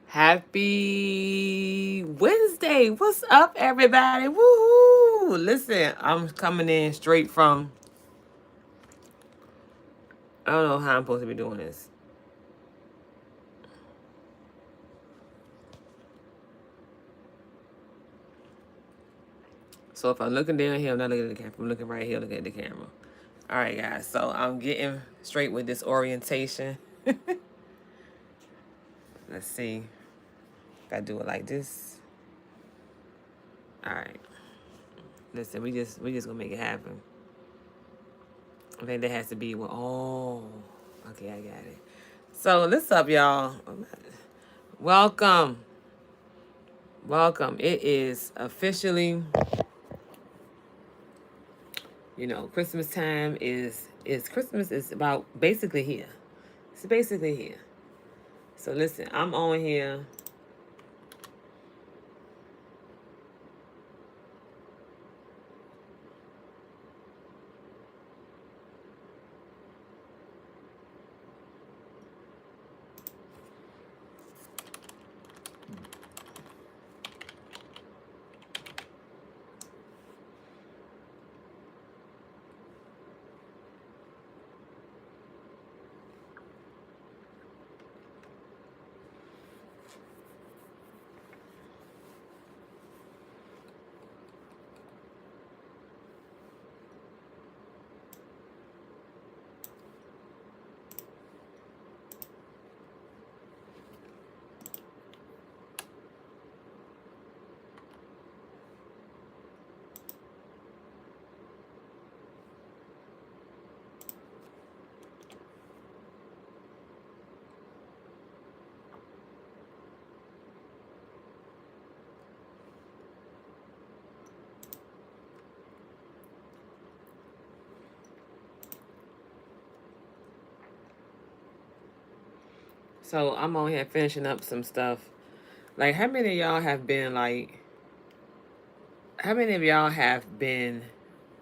Happy Wednesday. What's up, everybody? Woohoo! Listen, I'm coming in straight from, I don't know how I'm supposed to be doing this. So if I'm looking down here, I'm not looking at the camera. I'm looking right here, looking at the camera. All right, guys. So I'm getting straight with this orientation. Let's see. Gotta do it like this. All right. Listen, we just gonna make it happen. I think that has to be what. Oh, okay, I got it. So what's up, y'all? Welcome, welcome. It is officially, Christmas time is Christmas is about basically here. It's basically here. So listen, I'm on here. So I'm on here finishing up some stuff. Like, how many of y'all have been like? How many of y'all have been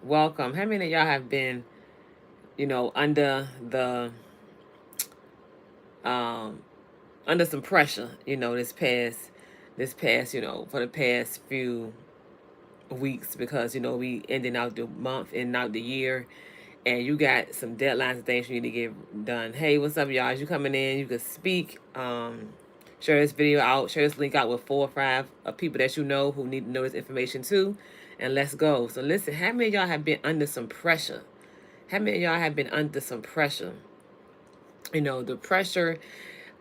welcome? How many of y'all have been, under the um under some pressure, this past, for the past few weeks because we ending out the month and out the year, and you got some deadlines and things you need to get done. Hey, what's up, y'all? As you coming in, you can speak. Share this video out, share this link out with 4 or 5 people that you know who need to know this information too, and let's go. So listen, how many of y'all have been under some pressure? How many of y'all have been under some pressure? The pressure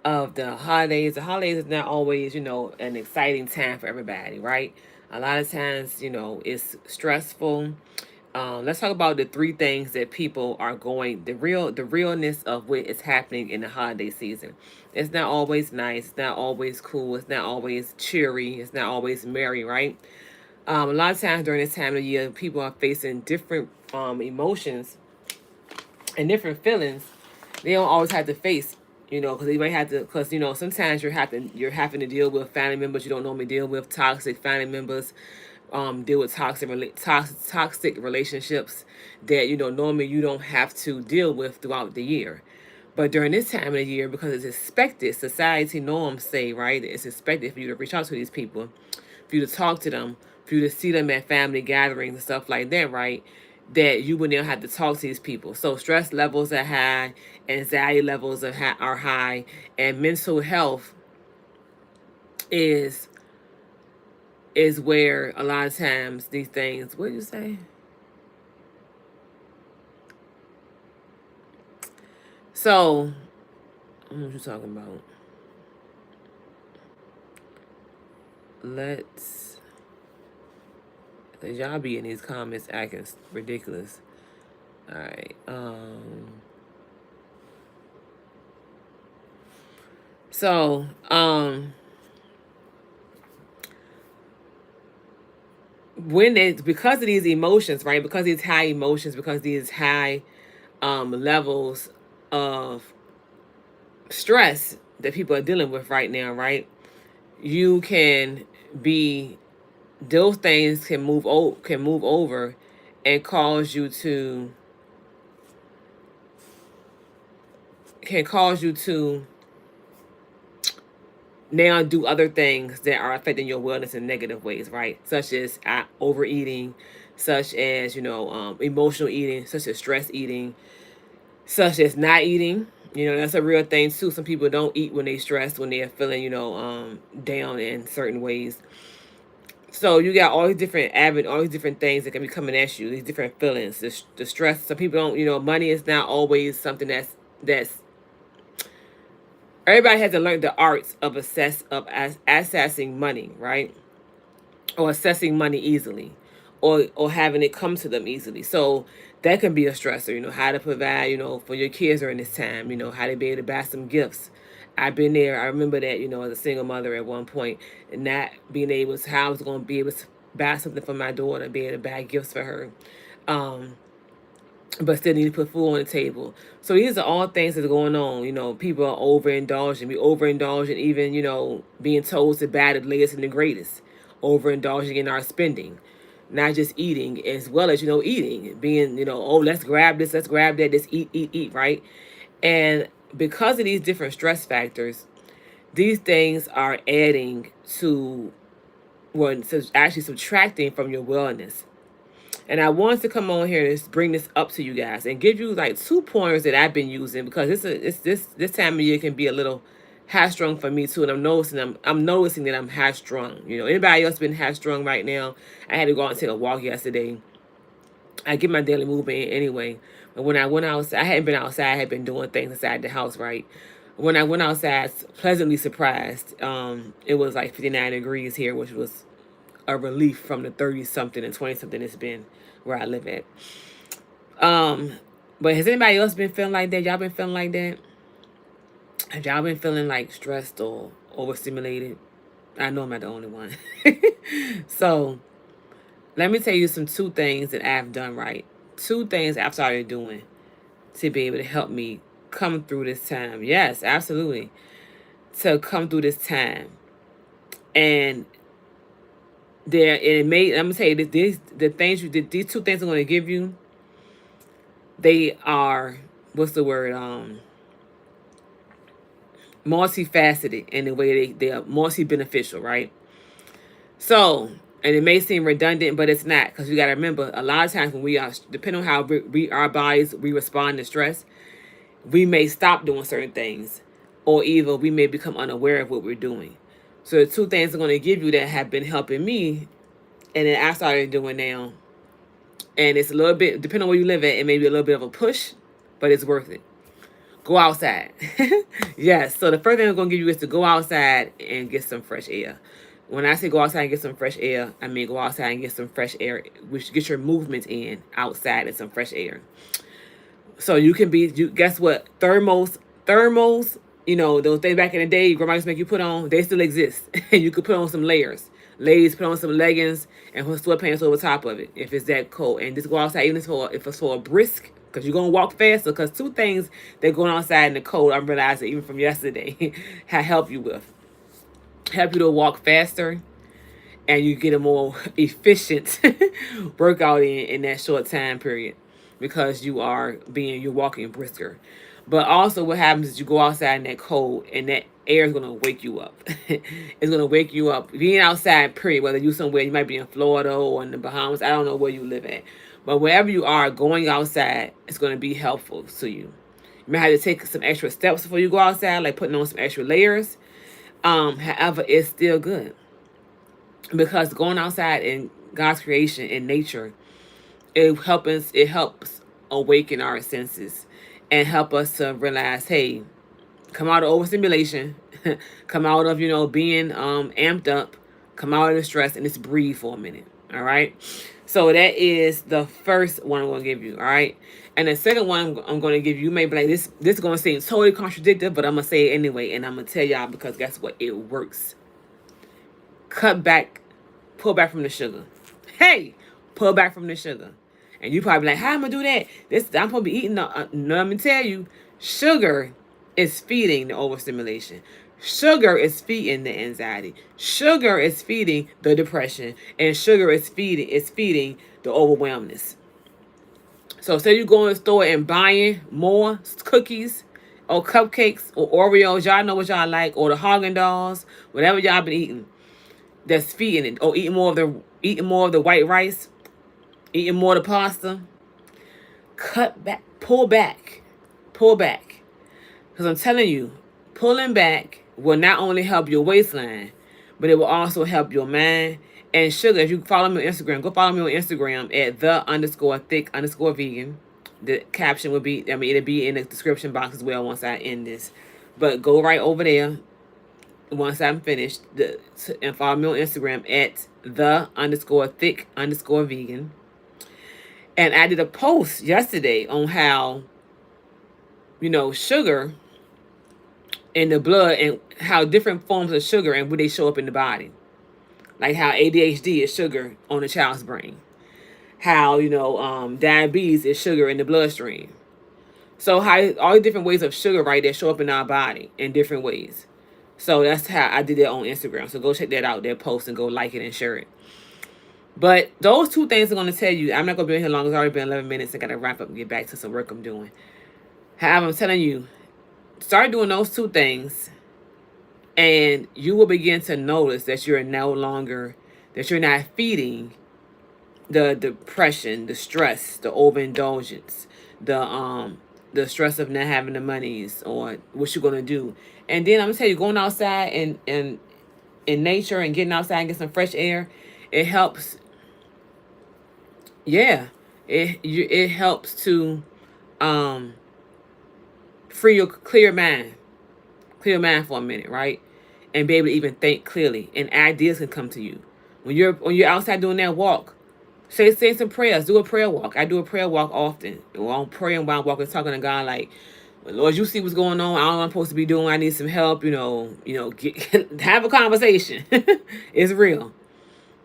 of the holidays. The holidays is not always, an exciting time for everybody, right? A lot of times, it's stressful. Let's talk about the 3 things that people are going, the realness of what is happening in the holiday season. It's not always nice. It's not always cool. It's not always cheery. It's not always merry, right? A lot of times during this time of the year, people are facing different emotions and different feelings they don't always have to face, because they might have to, because sometimes you're having to deal with family members you don't normally deal with, toxic family members, deal with toxic relationships that normally you don't have to deal with throughout the year. But during this time of the year, because it's expected, society norms say, right, it's expected for you to reach out to these people, for you to talk to them, for you to see them at family gatherings and stuff like that, right? That you would now have to talk to these people. So stress levels are high, anxiety levels are high, and mental health is where a lot of times these things. What do you say? So, I don't know what you're talking about. Let's. Cause y'all be in these comments acting ridiculous. All right. So, when it's because of these emotions, right? Because these high emotions, because these high levels of stress that people are dealing with right now, right? You can be those things can move over and cause you to can cause you to now do other things that are affecting your wellness in negative ways, right? Such as overeating, such as, emotional eating, such as stress eating, such as not eating. That's a real thing too. Some people don't eat when they stressed, when they're feeling, down in certain ways. So you got all these different all these different things that can be coming at you, these different feelings, the stress. Some people don't, money is not always something that's everybody has to learn the arts of accessing money, right? Or assessing money easily, or having it come to them easily. So that can be a stressor. How to provide, for your kids during this time. How to be able to buy some gifts. I've been there. I remember that, as a single mother at one point, and not being able to, how I was going to be able to buy something for my daughter, be able to buy gifts for her. But still need to put food on the table. So these are all things that's going on. People are overindulging. We overindulging, even, being told to buy the latest and the greatest. Overindulging in our spending. Not just eating, as well as, eating. Being, oh, let's grab this, let's grab that, just eat, right? And because of these different stress factors, these things are adding to, well, actually subtracting from your wellness. And I wanted to come on here and bring this up to you guys and give you like 2 pointers that I've been using, because this time of year can be a little high strung for me too. And I'm noticing that I'm high strung. Anybody else been high strung right now? I had to go out and take a walk yesterday. I get my daily movement in anyway. But when I went outside, I hadn't been outside. I had been doing things inside the house, right? When I went outside, pleasantly surprised. It was like 59 degrees here, which was a relief from the 30 something and 20 something it's been where I live at. But has anybody else been feeling like that? Y'all been feeling like that? Have y'all been feeling like stressed or overstimulated? I know I'm not the only one. So let me tell you two things that I've done right. 2 things I've started doing to be able to help me come through this time. Yes, absolutely. To come through this time. And I'm gonna tell you these the things these 2 things I'm gonna give you, they are, what's the word, multifaceted in the way they are multi-beneficial, right? So, and it may seem redundant, but it's not, because you got to remember, a lot of times when we are, depending on how our bodies, we respond to stress, we may stop doing certain things, or either we may become unaware of what we're doing. So the 2 things I'm going to give you that have been helping me, and then I started doing now, and it's a little bit, depending on where you live at, it may be a little bit of a push, but it's worth it. Go outside. Yes. So the first thing I'm going to give you is to go outside and get some fresh air. When I say go outside and get some fresh air, I mean go outside and get some fresh air, which get your movement in outside and some fresh air. So you can guess what? Thermals, those things back in the day, grandma used to make you put on, they still exist. And you could put on some layers. Ladies, put on some leggings and put sweatpants over top of it if it's that cold. And just go outside, even if it's for a brisk, because you're going to walk faster. Because 2 things that going outside in the cold, I'm realizing even from yesterday, help you to walk faster, and you get a more efficient workout in that short time period, because you're walking brisker. But also what happens is you go outside in that cold, and that air is going to wake you up. It's going to wake you up. Being outside, period, whether you somewhere, you might be in Florida or in the Bahamas, I don't know where you live at. But wherever you are, going outside is going to be helpful to you. You might have to take some extra steps before you go outside, like putting on some extra layers. However, it's still good, because going outside in God's creation in nature, it helps awaken our senses and help us to realize, hey, come out of overstimulation, come out of being amped up, come out of the stress, and just breathe for a minute. All right. So that is the first one I'm going to give you. All right. And the second one I'm going to give you, may be like, this is going to seem totally contradictory, but I'm going to say it anyway. And I'm going to tell y'all, because guess what? It works. Cut back, pull back from the sugar. Hey, pull back from the sugar. And you probably like, how am I going to do that? I'm supposed to be eating. No, let me tell you, sugar is feeding the overstimulation. Sugar is feeding the anxiety. Sugar is feeding the depression. And sugar is feeding the overwhelmness. So say you go in the store and buying more cookies or cupcakes or Oreos. Y'all know what y'all like, or the Haagen Dazs, whatever y'all been eating. That's feeding it, or eating more of the white rice, eating more of the pasta. Cut back, pull back. Because I'm telling you, pulling back will not only help your waistline, but it will also help your mind. And sugar, if you follow me on Instagram, go follow me on Instagram at the_thick_vegan. The caption will be, it'll be in the description box as well once I end this. But go right over there once I'm finished and follow me on Instagram at the_thick_vegan. And I did a post yesterday on how, sugar in the blood and how different forms of sugar and where they show up in the body. Like how ADHD is sugar on a child's brain. How, diabetes is sugar in the bloodstream. So how all the different ways of sugar, right, that show up in our body in different ways. So that's how I did it on Instagram. So go check that out, that post, and go like it and share it. But those two things I'm going to tell you, I'm not going to be in here long. It's already been 11 minutes. I got to wrap up and get back to some work I'm doing. However, I'm telling you, start doing those two things, and you will begin to notice that you're not feeding the depression, the stress, the overindulgence, the stress of not having the monies or what you're going to do. And then I'm going to tell you, going outside and in nature and getting outside and get some fresh air, it helps. Yeah, it helps to free your clear mind for a minute, right? And be able to even think clearly, and ideas can come to you when you're outside doing that walk. Say some prayers. Do a prayer walk. I do a prayer walk often. While I'm praying, while I'm walking, talking to God, like, Lord, you see what's going on. I don't know what I'm supposed to be doing. I need some help. Have a conversation. It's real.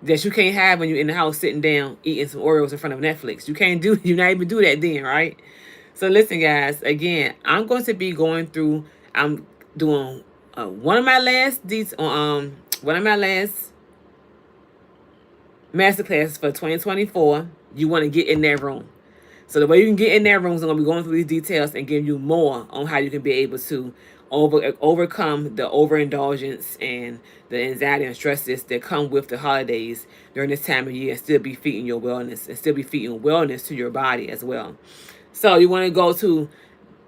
That you can't have when you're in the house sitting down eating some Oreos in front of Netflix. You not even do that then, right? So listen, guys. Again, I'm going to be going through. I'm doing one of my last masterclasses for 2024. You want to get in that room. So the way you can get in that room is I'm going to be going through these details and give you more on how you can be able to overcome the overindulgence and the anxiety and stresses that come with the holidays during this time of year, and still be feeding your wellness and still be feeding wellness to your body as well. So you want to go to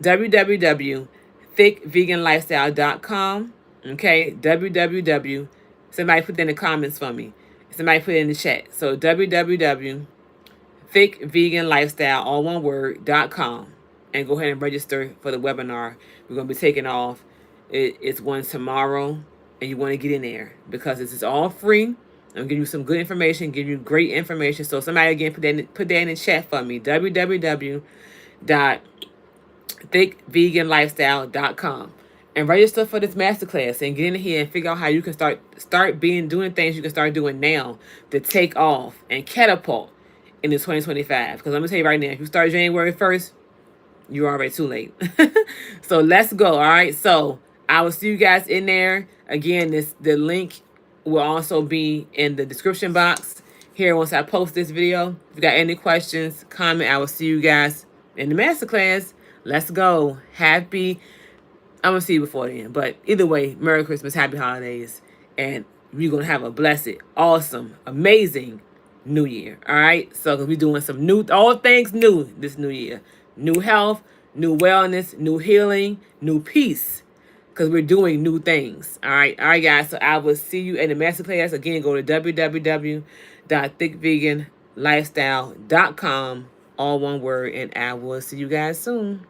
www.thickveganlifestyle.com. Okay, www. Somebody put that in the comments for me. Somebody put it in the chat. So www.thickveganlifestyle, all one word.com, and go ahead and register for the webinar. We're going to be taking off. It's one tomorrow, and you want to get in there because this is all free. I'm going to give you some good information, give you great information. So somebody, again, put that in the chat for me. www.thickveganlifestyle.com. And register for this masterclass and get in here and figure out how you can start doing things you can start doing now to take off and catapult into 2025. Because I'm going to tell you right now, if you start January 1st, you're already too late. So let's go. All right. So I will see you guys in there. Again, the link will also be in the description box here once I post this video. If you got any questions, comment. I will see you guys in the masterclass. Let's go. I'm going to see you before then. But either way, Merry Christmas, Happy Holidays. And we're going to have a blessed, awesome, amazing New Year. All right? So we're doing all things new this New Year. New health, new wellness, new healing, new peace. Because we're doing new things. All right? All right, guys. So I will see you in the masterclass. Again, go to www.thickveganlifestyle.com. All one word. And I will see you guys soon.